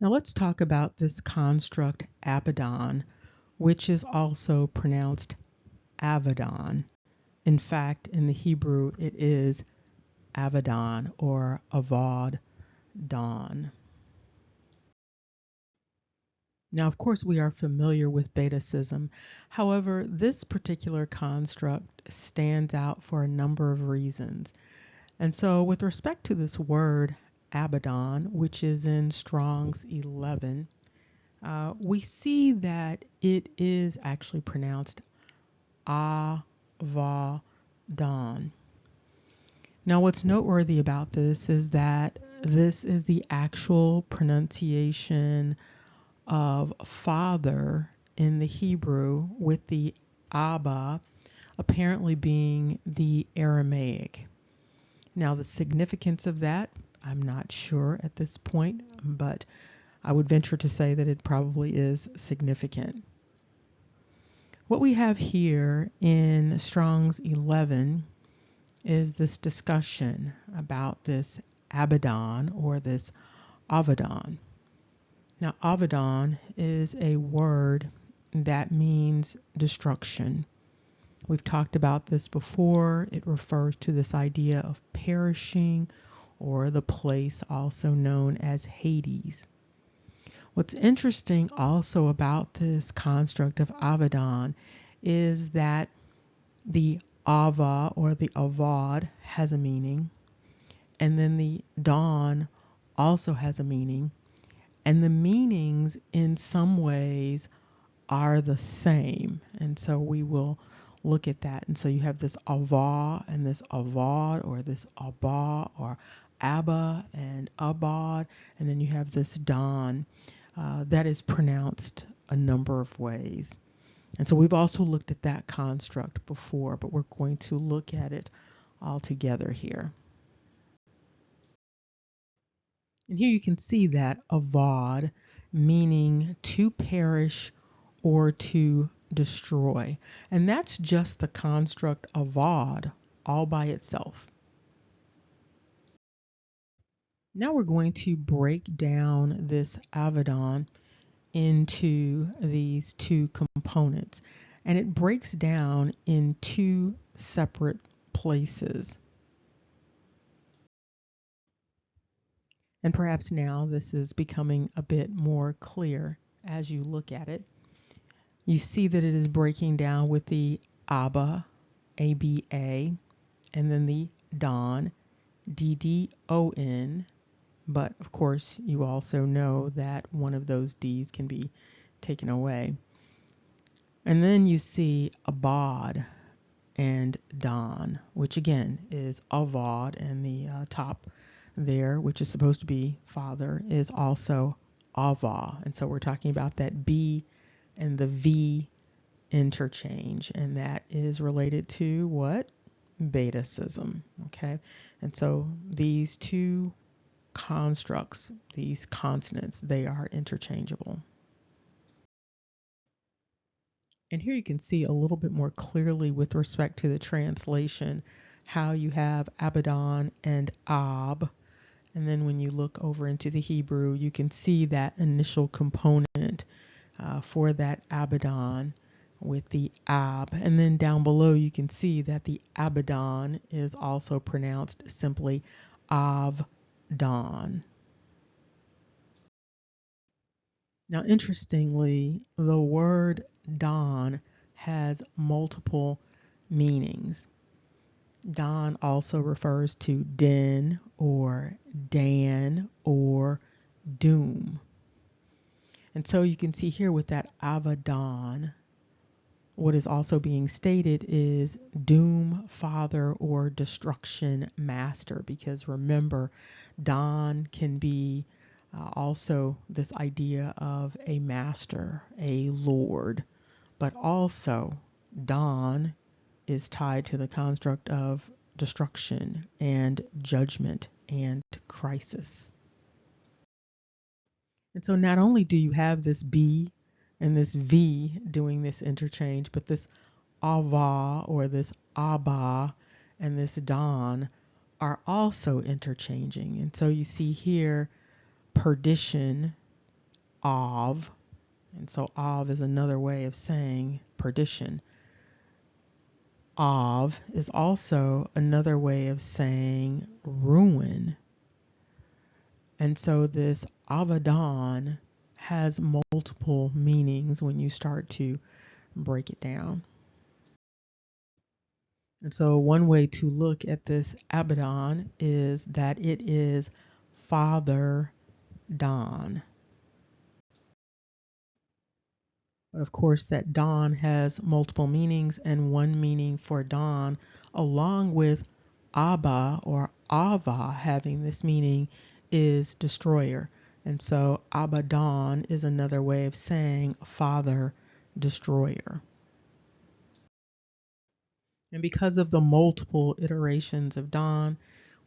Now let's talk about this construct Abaddon, which is also pronounced Αβαδδών. In fact, in the Hebrew, it is Αβαδδών or Αβαδδών. Now, of course, we are familiar with Betacism. However, this particular construct stands out for a number of reasons. And so, with respect to this word Abaddon, which is in Strong's 11, we see that it is actually pronounced Αβαδδών. Now, what's noteworthy about this is that this is the actual pronunciation of father in the Hebrew, with the Abba apparently being the Aramaic. Now, the significance of that, I'm not sure at this point, but I would venture to say that it probably is significant. What we have here in Strong's 11 is this discussion about this Abaddon or this Αβαδδών. Now, Αβαδδών is a word that means destruction. We've talked about this before. It refers to this idea of perishing, or the place also known as Hades. What's interesting also about this construct of Αβαδδών is that the Ava or the Avad has a meaning, and then the Dawn also has a meaning. And the meanings in some ways are the same. And so we will look at that. And so you have this Ava and this Avad, or this Abba or Abba and Abad. And then you have this Dawn that is pronounced a number of ways. And so we've also looked at that construct before, but we're going to look at it all together here. And here you can see that avad, meaning to perish or to destroy. And that's just the construct avad all by itself. Now we're going to break down this Αβαδδών into these two components. And it breaks down in two separate places. And perhaps now this is becoming a bit more clear as you look at it. You see that it is breaking down with the Abba, A-B-A, and then the Don, D-D-O-N. But of course, you also know that one of those D's can be taken away. And then you see Abad and Don, which again is Avad, and the top there, which is supposed to be father, is also Ava. And so we're talking about that B and the V interchange, and that is related to what? Betacism. Okay. And so these two constructs, these consonants, they are interchangeable. And here you can see a little bit more clearly with respect to the translation how you have Abaddon and Ab. And then when you look over into the Hebrew, you can see that initial component for that Abaddon with the Ab. And then down below, you can see that the Abaddon is also pronounced simply Avdon. Now, interestingly, the word Don has multiple meanings. Don also refers to din or Dan or doom. And so you can see here with that Αβαδδών, what is also being stated is doom father or destruction master, because remember, Don can be also this idea of a master, a lord, but also Don is tied to the construct of destruction and judgment and crisis. And so not only do you have this B and this V doing this interchange, but this Ava or this Abba and this Don are also interchanging. And so you see here perdition Av. And so Av is another way of saying perdition. Av is also another way of saying ruin. And so this Avaddon has multiple meanings when you start to break it down. And so one way to look at this Abaddon is that it is Father Don. But of course, that Don has multiple meanings, and one meaning for Don, along with Abba or Ava having this meaning, is destroyer. And so Abaddon is another way of saying Father Destroyer. And because of the multiple iterations of Don,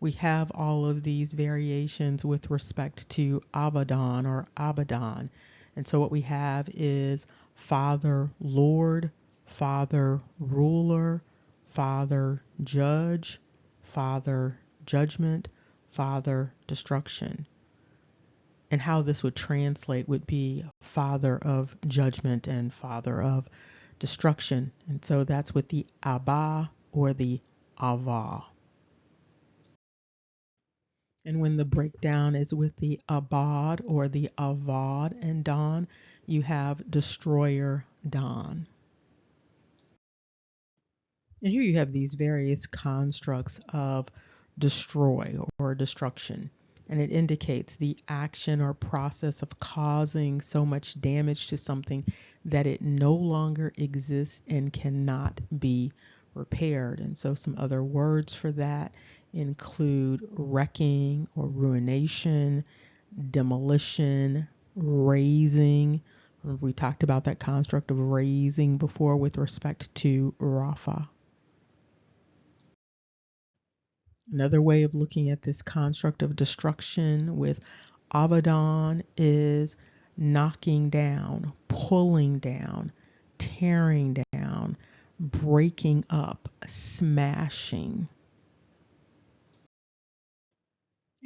we have all of these variations with respect to Abaddon or Abaddon. And so what we have is Father Lord, Father Ruler, Father Judge, Father Judgment, Father Destruction. And how this would translate would be Father of Judgment and Father of Destruction. And so that's with the Abba or the Ava. And when the breakdown is with the Abad or the Avad and Don, you have Destroyer Don. And here you have these various constructs of destroy or destruction. And it indicates the action or process of causing so much damage to something that it no longer exists and cannot be repaired. And so some other words for that include wrecking or ruination, demolition, razing. We talked about that construct of razing before with respect to Rapha. Another way of looking at this construct of destruction with Abaddon is knocking down, pulling down, tearing down, breaking up, smashing.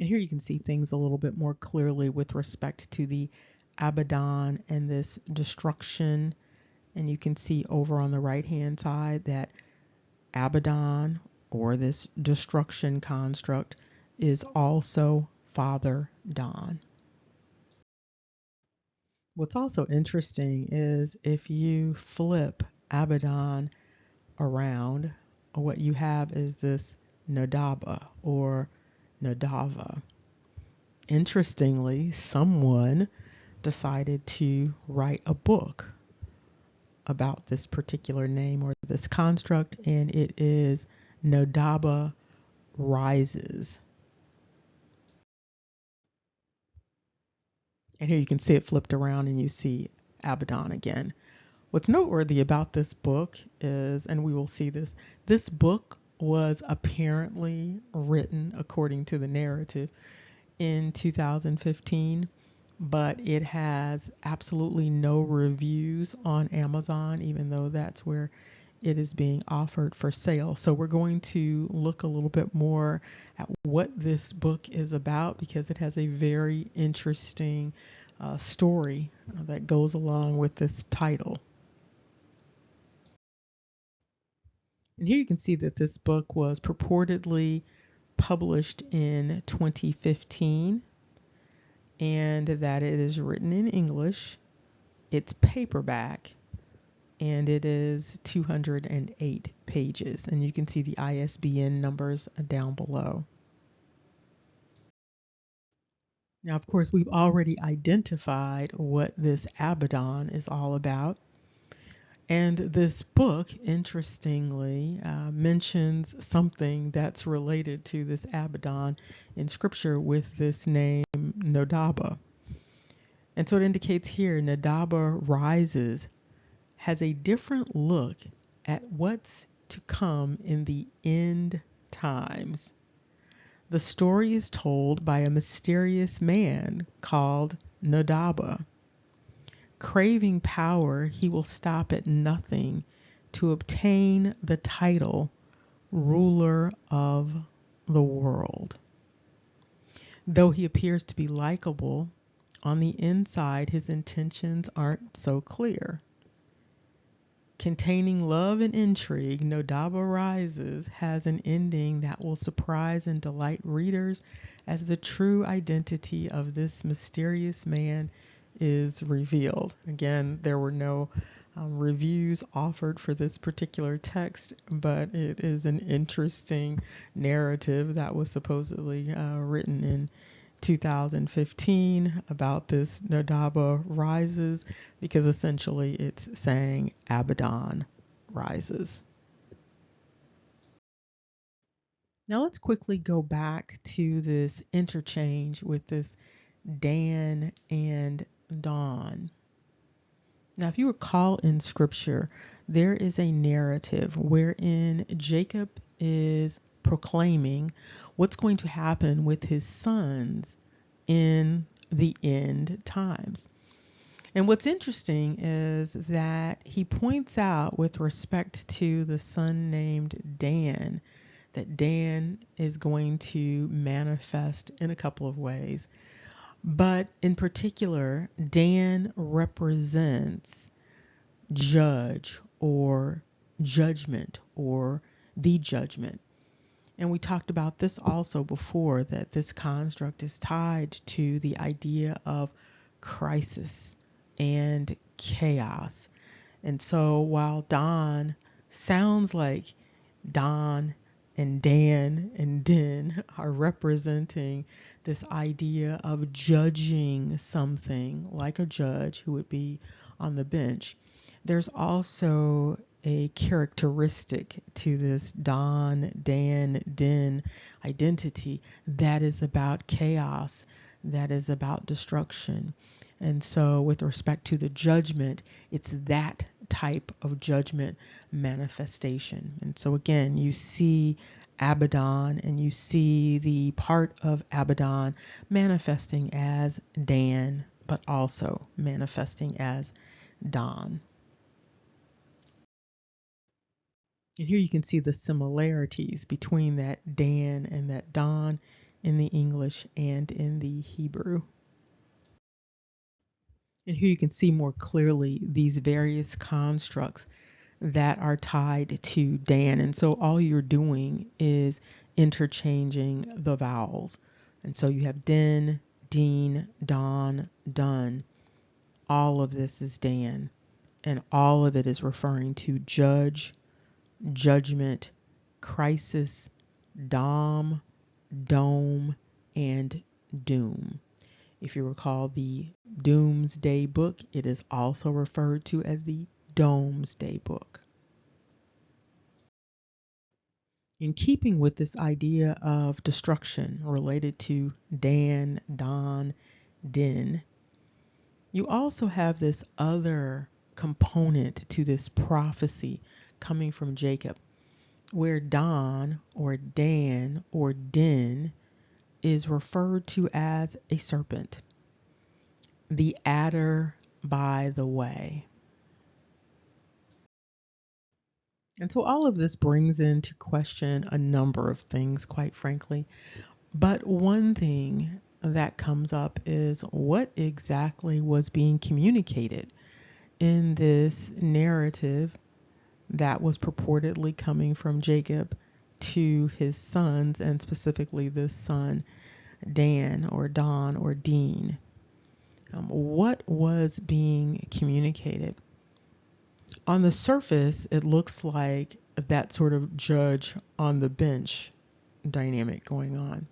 And here you can see things a little bit more clearly with respect to the Abaddon and this destruction. And you can see over on the right hand side that Abaddon or this destruction construct is also Father Don. What's also interesting is if you flip Abaddon around, what you have is this Nodaba or Nodava. Interestingly, someone decided to write a book about this particular name or this construct, and it is Nodaba Rises. And here you can see it flipped around and you see Abaddon again. What's noteworthy about this book is, and we will see this book was apparently written, according to the narrative, in 2015, but it has absolutely no reviews on Amazon, even though that's where it is being offered for sale. So we're going to look a little bit more at what this book is about, because it has a very interesting story that goes along with this title. And here you can see that this book was purportedly published in 2015 and that it is written in English. It's paperback and it is 208 pages. And you can see the ISBN numbers down below. Now, of course, we've already identified what this Abaddon is all about. And this book, interestingly, mentions something that's related to this Abaddon in scripture with this name Nodaba. And so it indicates here Nodaba Rises has a different look at what's to come in the end times. The story is told by a mysterious man called Nodaba. Craving power, he will stop at nothing to obtain the title ruler of the world. Though he appears to be likable, On the inside, his intentions aren't so clear. Containing love and intrigue, Nodaba Rises has an ending that will surprise and delight readers as the true identity of this mysterious man is revealed. Again, there were no reviews offered for this particular text, but it is an interesting narrative that was supposedly written in 2015 about this Nodaba rises, because essentially it's saying Abaddon rises. Now let's quickly go back to this interchange with this Dan and Don. Now, if you recall in scripture, there is a narrative wherein Jacob is proclaiming what's going to happen with his sons in the end times. And what's interesting is that he points out, with respect to the son named Dan, that Dan is going to manifest in a couple of ways. But in particular, Dan represents judge or judgment or the judgment. And we talked about this also before, that this construct is tied to the idea of crisis and chaos. And so while Don sounds like Don and Dan and Din are representing this idea of judging something like a judge who would be on the bench, there's also a characteristic to this Don, Dan, Din identity that is about chaos, that is about destruction. And so with respect to the judgment, it's that type of judgment manifestation. And so again, you see Abaddon and you see the part of Abaddon manifesting as Dan, but also manifesting as Don. And here you can see the similarities between that Dan and that Don in the English and in the Hebrew. And here you can see more clearly these various constructs that are tied to Dan. And so all you're doing is interchanging the vowels. And so you have Din, Dean, Don, Dun. All of this is Dan. And all of it is referring to judge, judgment, crisis, dom, dome, and doom. If you recall the Doomsday Book, it is also referred to as the Domesday Book. In keeping with this idea of destruction related to Dan, Don, Din, you also have this other component to this prophecy coming from Jacob, where Don or Dan or Din is referred to as a serpent, the adder by the way. And so all of this brings into question a number of things, quite frankly. But one thing that comes up is what exactly was being communicated in this narrative that was purportedly coming from Jacob to his sons, and specifically this son, Dan or Don or Dean. What was being communicated? On the surface, it looks like that sort of judge on the bench dynamic going on.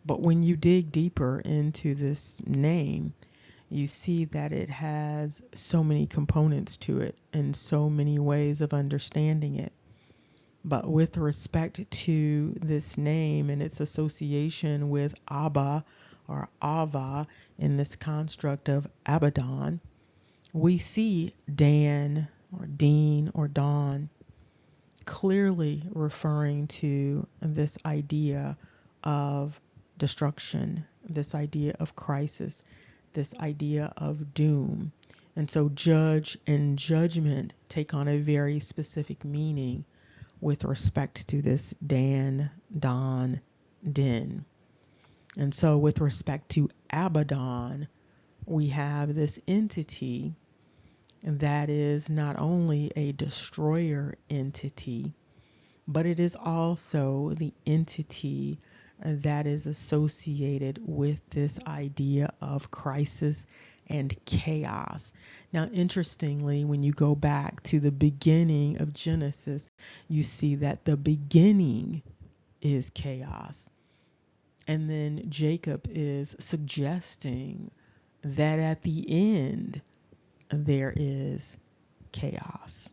But when you dig deeper into this name, you see that it has so many components to it and so many ways of understanding it. But with respect to this name and its association with Abba or Ava in this construct of Abaddon, we see Dan or Dean or Don clearly referring to this idea of destruction, this idea of crisis, this idea of doom. And so judge and judgment take on a very specific meaning with respect to this Dan, Don, Din. And so with respect to Abaddon, we have this entity that is not only a destroyer entity, but it is also the entity that is associated with this idea of crisis and chaos. Now, interestingly, when you go back to the beginning of Genesis, you see that the beginning is chaos. And then Jacob is suggesting that at the end, there is chaos.